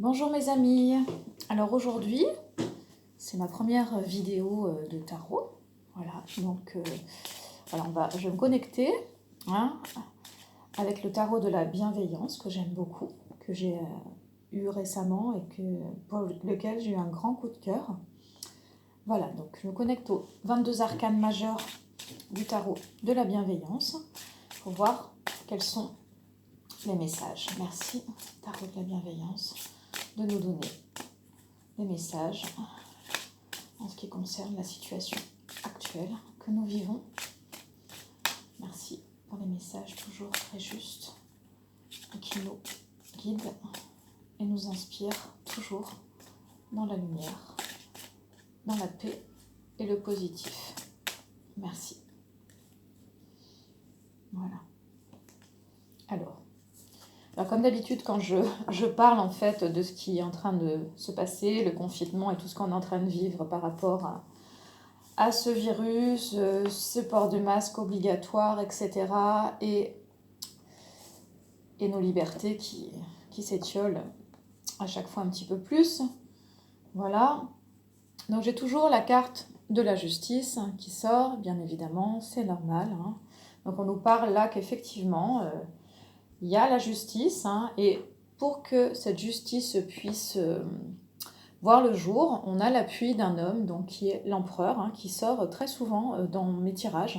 Bonjour mes amis, alors aujourd'hui c'est ma première vidéo de tarot, voilà, donc voilà, je vais me connecter hein, avec le tarot de la bienveillance que j'aime beaucoup, que j'ai eu récemment et pour lequel j'ai eu un grand coup de cœur. Voilà, donc je me connecte aux 22 arcanes majeurs du tarot de la bienveillance pour voir quels sont les messages. Merci tarot de la bienveillance de nous donner les messages en ce qui concerne la situation actuelle que nous vivons. Merci pour les messages toujours très justes et qui nous guident et nous inspirent toujours dans la lumière, dans la paix et le positif. Merci. Voilà. Alors comme d'habitude, quand je parle en fait de ce qui est en train de se passer, le confinement et tout ce qu'on est en train de vivre par rapport à ce virus, ce port de masque obligatoire, etc. Et nos libertés qui s'étiolent à chaque fois un petit peu plus. Voilà. Donc j'ai toujours la carte de la justice qui sort, bien évidemment, c'est normal. Donc on nous parle là qu'effectivement, il y a la justice, et pour que cette justice puisse voir le jour, on a l'appui d'un homme, donc qui est l'empereur, qui sort très souvent dans mes tirages.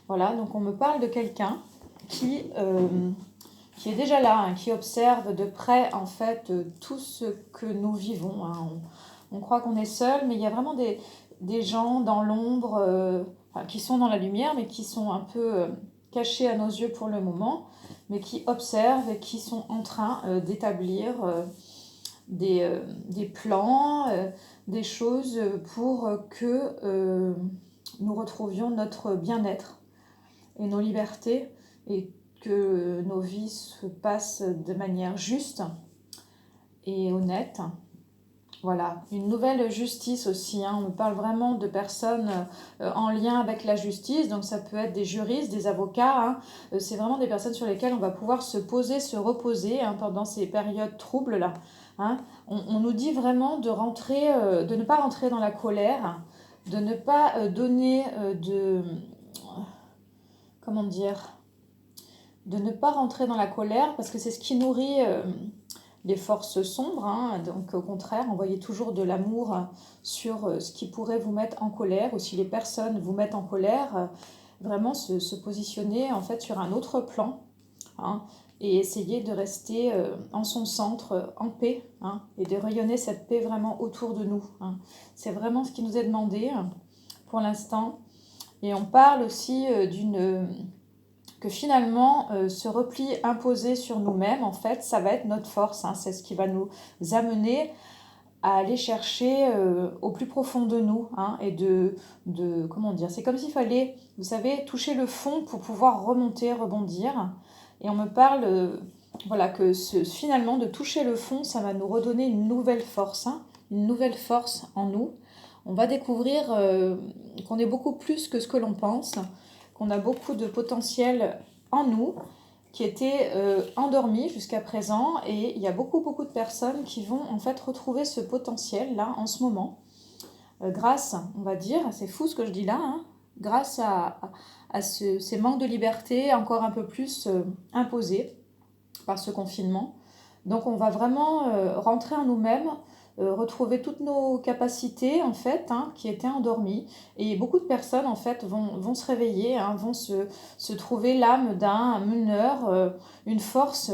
Voilà, donc on me parle de quelqu'un qui est déjà là, qui observe de près en fait tout ce que nous vivons. On croit qu'on est seul, mais il y a vraiment des gens dans l'ombre, qui sont dans la lumière, mais qui sont un peu cachés à nos yeux pour le moment, mais qui observent et qui sont en train d'établir des plans, des choses pour que nous retrouvions notre bien-être et nos libertés et que nos vies se passent de manière juste et honnête. Voilà, une nouvelle justice aussi. On me parle vraiment de personnes en lien avec la justice, donc ça peut être des juristes, des avocats. C'est vraiment des personnes sur lesquelles on va pouvoir se poser, se reposer pendant ces périodes troubles-là. On nous dit vraiment de ne pas rentrer dans la colère, de ne pas donner comment dire, de ne pas rentrer dans la colère parce que c'est ce qui nourrit les forces sombres. Donc au contraire, envoyez toujours de l'amour sur ce qui pourrait vous mettre en colère, ou si les personnes vous mettent en colère, vraiment se positionner en fait sur un autre plan, et essayer de rester en son centre, en paix, et de rayonner cette paix vraiment autour de nous. C'est vraiment ce qui nous est demandé pour l'instant. Et on parle aussi que finalement, ce repli imposé sur nous-mêmes, en fait, ça va être notre force. C'est ce qui va nous amener à aller chercher au plus profond de nous. Et comment dire, c'est comme s'il fallait, vous savez, toucher le fond pour pouvoir remonter, rebondir. Et on me parle, voilà, que finalement, de toucher le fond, ça va nous redonner une nouvelle force, une nouvelle force en nous. On va découvrir qu'on est beaucoup plus que ce que l'on pense, qu'on a beaucoup de potentiel en nous, qui étaient endormis jusqu'à présent, et il y a beaucoup de personnes qui vont en fait retrouver ce potentiel là en ce moment, grâce, on va dire, c'est fou ce que je dis là, grâce à ces manques de liberté encore un peu plus imposés par ce confinement. Donc on va vraiment rentrer en nous-mêmes, retrouver toutes nos capacités en fait, qui étaient endormies, et beaucoup de personnes en fait vont se réveiller, vont se trouver l'âme d'un meneur, une force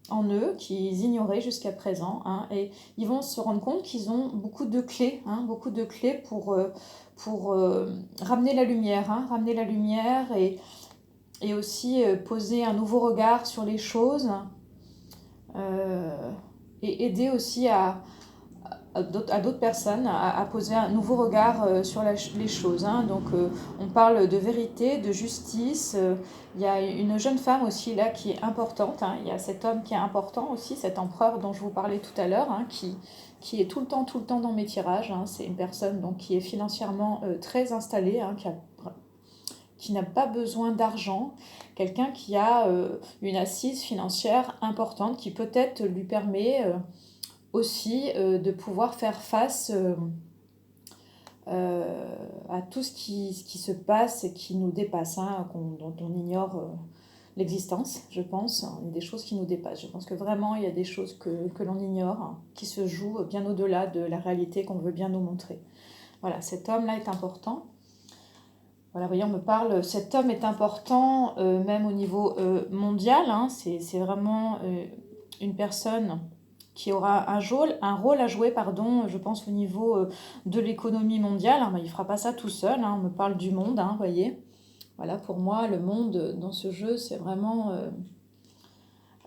en eux qu'ils ignoraient jusqu'à présent, et ils vont se rendre compte qu'ils ont beaucoup de clés, pour ramener la lumière, et aussi poser un nouveau regard sur les choses, et aider aussi à d'autres personnes à poser un nouveau regard sur les choses. Donc on parle de vérité, de justice. Il y a une jeune femme aussi là qui est importante. Il y a cet homme qui est important aussi, cet empereur dont je vous parlais tout à l'heure, qui est tout le temps dans mes tirages. C'est une personne donc, qui est financièrement très installée, qui n'a pas besoin d'argent, quelqu'un qui a une assise financière importante qui peut-être lui permet aussi de pouvoir faire face à tout ce qui se passe et qui nous dépasse, hein, dont on ignore l'existence, je pense. Il y a des choses qui nous dépassent. Je pense que vraiment, il y a des choses que l'on ignore, hein, qui se jouent bien au-delà de la réalité qu'on veut bien nous montrer. Voilà, cet homme-là est important. Voilà, vous voyez, on me parle, cet homme est important même au niveau mondial, hein, c'est vraiment une personne qui aura un rôle à jouer, pardon, je pense au niveau de l'économie mondiale, hein, mais il ne fera pas ça tout seul, hein, on me parle du monde, hein, vous voyez. Voilà, pour moi, le monde dans ce jeu, c'est vraiment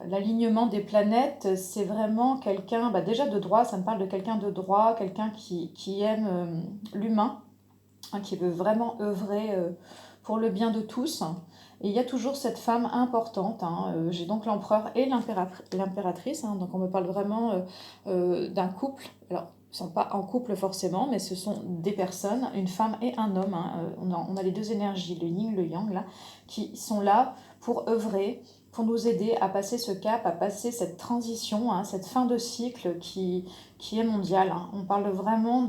l'alignement des planètes, c'est vraiment quelqu'un, déjà de droit, ça me parle de quelqu'un de droit, quelqu'un qui aime l'humain, hein, qui veut vraiment œuvrer pour le bien de tous. Et il y a toujours cette femme importante, hein. J'ai donc l'empereur et l'impératrice, hein, donc on me parle vraiment d'un couple. Alors, ils ne sont pas en couple forcément, mais ce sont des personnes, une femme et un homme, hein. On a les deux énergies, le yin, le yang, là, qui sont là pour œuvrer, pour nous aider à passer ce cap, à passer cette transition, hein, cette fin de cycle qui est mondiale, hein. On parle vraiment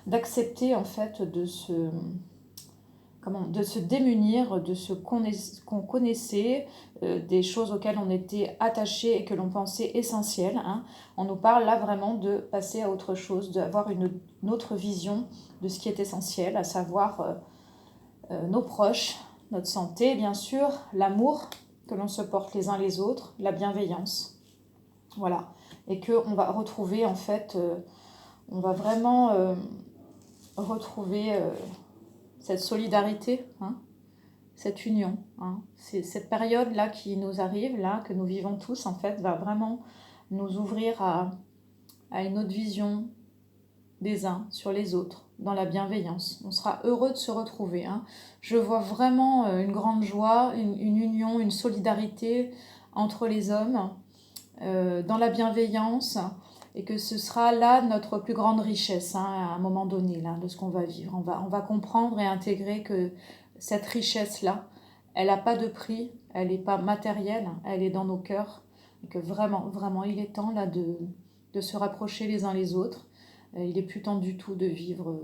d'accepter en fait de se démunir de ce qu'on connaissait, des choses auxquelles on était attaché et que l'on pensait essentielles, hein. On nous parle là vraiment de passer à autre chose, d'avoir une autre vision de ce qui est essentiel, à savoir nos proches, notre santé, bien sûr, l'amour que l'on se porte les uns les autres, la bienveillance. Voilà. Et qu'on va retrouver en fait, on va vraiment retrouver cette solidarité, hein, cette union, hein. C'est cette période-là qui nous arrive, là, que nous vivons tous, en fait, va vraiment nous ouvrir à une autre vision des uns sur les autres, dans la bienveillance. On sera heureux de se retrouver, hein. Je vois vraiment une grande joie, une union, une solidarité entre les hommes, dans la bienveillance, et que ce sera là notre plus grande richesse, hein, à un moment donné là, de ce qu'on va vivre. On va comprendre et intégrer que cette richesse-là, elle n'a pas de prix, elle n'est pas matérielle, elle est dans nos cœurs, et que vraiment, vraiment, il est temps là de se rapprocher les uns les autres. Il n'est plus temps du tout de vivre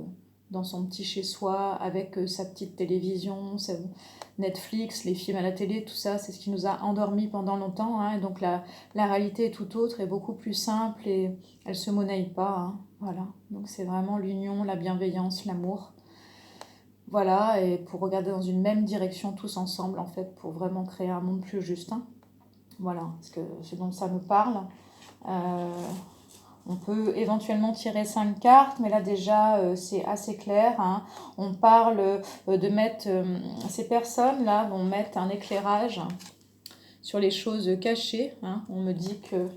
dans son petit chez-soi, avec sa petite télévision, Netflix, les films à la télé, tout ça, c'est ce qui nous a endormis pendant longtemps, hein. Et donc la réalité est tout autre et beaucoup plus simple et elle ne se monnaie pas, hein. Voilà, donc c'est vraiment l'union, la bienveillance, l'amour. Voilà, et pour regarder dans une même direction tous ensemble, en fait, pour vraiment créer un monde plus juste, hein. Voilà, c'est dont ça me parle. On peut éventuellement tirer 5 cartes, mais là déjà c'est assez clair, hein. On parle de mettre, ces personnes-là vont mettre un éclairage sur les choses cachées, hein. On me dit que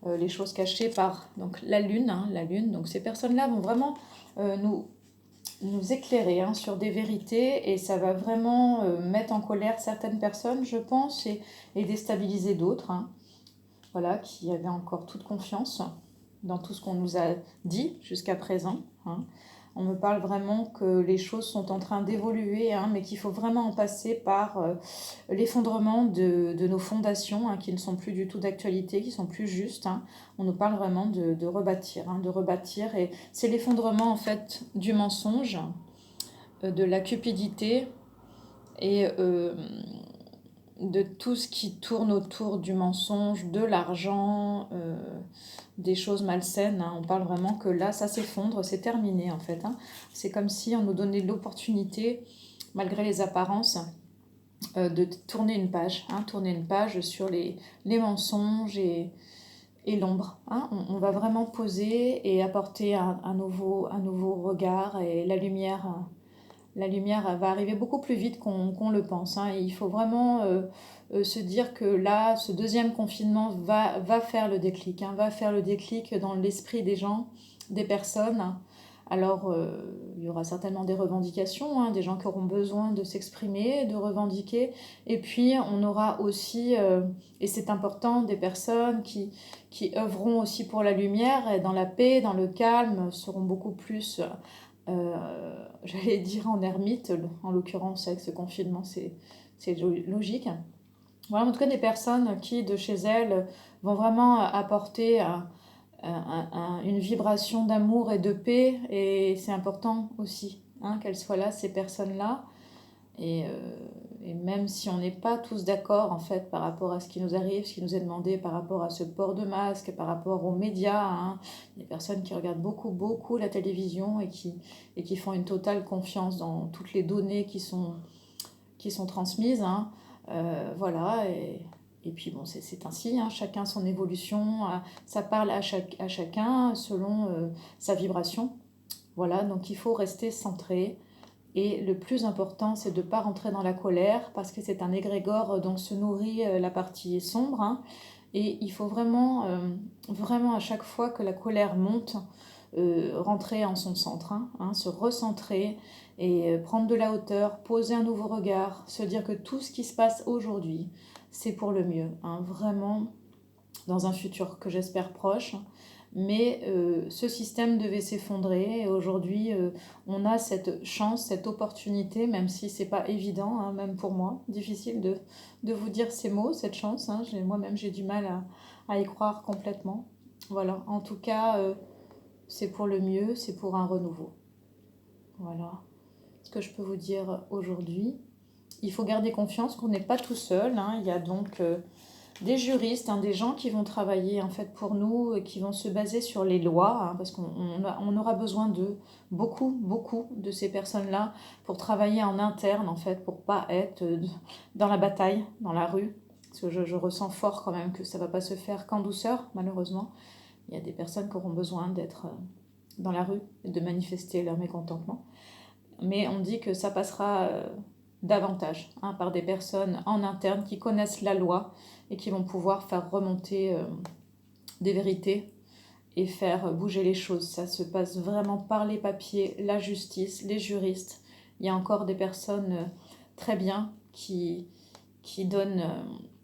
les choses cachées par donc, la lune, hein, donc ces personnes-là vont vraiment nous éclairer, hein, sur des vérités, et ça va vraiment mettre en colère certaines personnes, je pense, et déstabiliser d'autres, hein. Voilà, qui avaient encore toute confiance dans tout ce qu'on nous a dit jusqu'à présent, hein. On me parle vraiment que les choses sont en train d'évoluer, hein, mais qu'il faut vraiment en passer par l'effondrement de nos fondations, hein, qui ne sont plus du tout d'actualité, qui sont plus justes, hein. On nous parle vraiment de rebâtir, hein, de rebâtir, et c'est l'effondrement en fait du mensonge, de la cupidité et de tout ce qui tourne autour du mensonge, de l'argent, des choses malsaines, hein. On parle vraiment que là, ça s'effondre, c'est terminé en fait, hein. C'est comme si on nous donnait l'opportunité, malgré les apparences, de tourner une page sur les mensonges et l'ombre, hein. On va vraiment poser et apporter un nouveau regard, et la lumière va arriver beaucoup plus vite qu'on le pense, hein. Et il faut vraiment se dire que là, ce deuxième confinement va faire le déclic, hein, va faire le déclic dans l'esprit des gens, des personnes. Alors, il y aura certainement des revendications, hein, des gens qui auront besoin de s'exprimer, de revendiquer. Et puis, on aura aussi, et c'est important, des personnes qui œuvront aussi pour la lumière, et dans la paix, dans le calme, seront beaucoup plus... j'allais dire en ermite, en l'occurrence avec ce confinement, c'est logique. Voilà, en tout cas des personnes qui de chez elles vont vraiment apporter une vibration d'amour et de paix, et c'est important aussi qu'elles soient là, ces personnes-là. Et, euh, et même si on n'est pas tous d'accord en fait par rapport à ce qui nous arrive, ce qui nous est demandé par rapport à ce port de masque, par rapport aux médias, il y a des personnes qui regardent beaucoup la télévision et qui font une totale confiance dans toutes les données qui sont transmises. Voilà, et puis bon, c'est ainsi, chacun son évolution, ça parle à chacun selon sa vibration. Voilà, donc il faut rester centré. Et le plus important, c'est de ne pas rentrer dans la colère, parce que c'est un égrégore dont se nourrit la partie sombre. Et il faut vraiment, vraiment à chaque fois que la colère monte, rentrer en son centre, se recentrer et prendre de la hauteur, poser un nouveau regard, se dire que tout ce qui se passe aujourd'hui, c'est pour le mieux, vraiment dans un futur que j'espère proche. Mais ce système devait s'effondrer et aujourd'hui on a cette chance, cette opportunité, même si c'est pas évident, même pour moi, difficile de vous dire ces mots, cette chance. Moi-même j'ai du mal à y croire complètement. Voilà, en tout cas, c'est pour le mieux, c'est pour un renouveau. Voilà ce que je peux vous dire aujourd'hui. Il faut garder confiance qu'on n'est pas tout seul. Il y a donc des juristes, des gens qui vont travailler en fait pour nous, et qui vont se baser sur les lois, parce qu'on aura besoin de beaucoup de ces personnes-là pour travailler en interne en fait, pour pas être dans la bataille, dans la rue. Parce que je ressens fort quand même que ça va pas se faire qu'en douceur, malheureusement. Il y a des personnes qui auront besoin d'être dans la rue et de manifester leur mécontentement. Mais on dit que ça passera davantage par des personnes en interne qui connaissent la loi et qui vont pouvoir faire remonter des vérités et faire bouger les choses. Ça se passe vraiment par les papiers, la justice, les juristes. Il y a encore des personnes très bien qui donnent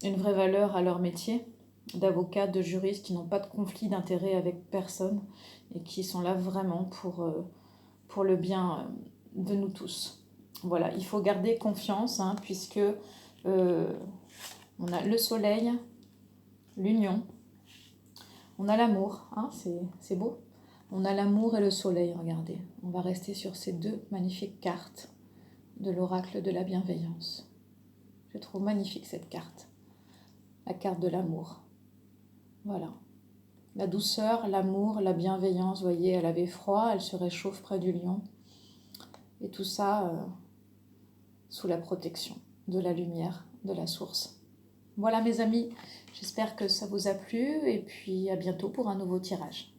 une vraie valeur à leur métier, d'avocats, de juristes, qui n'ont pas de conflit d'intérêt avec personne et qui sont là vraiment pour le bien de nous tous. Voilà, il faut garder confiance, puisque on a le soleil, l'union, on a l'amour, c'est beau. On a l'amour et le soleil, regardez. On va rester sur ces deux magnifiques cartes de l'oracle de la bienveillance. Je trouve magnifique cette carte, la carte de l'amour. Voilà. La douceur, l'amour, la bienveillance, vous voyez, elle avait froid, elle se réchauffe près du lion. Et tout ça sous la protection de la lumière, de la source. Voilà mes amis, j'espère que ça vous a plu et puis à bientôt pour un nouveau tirage.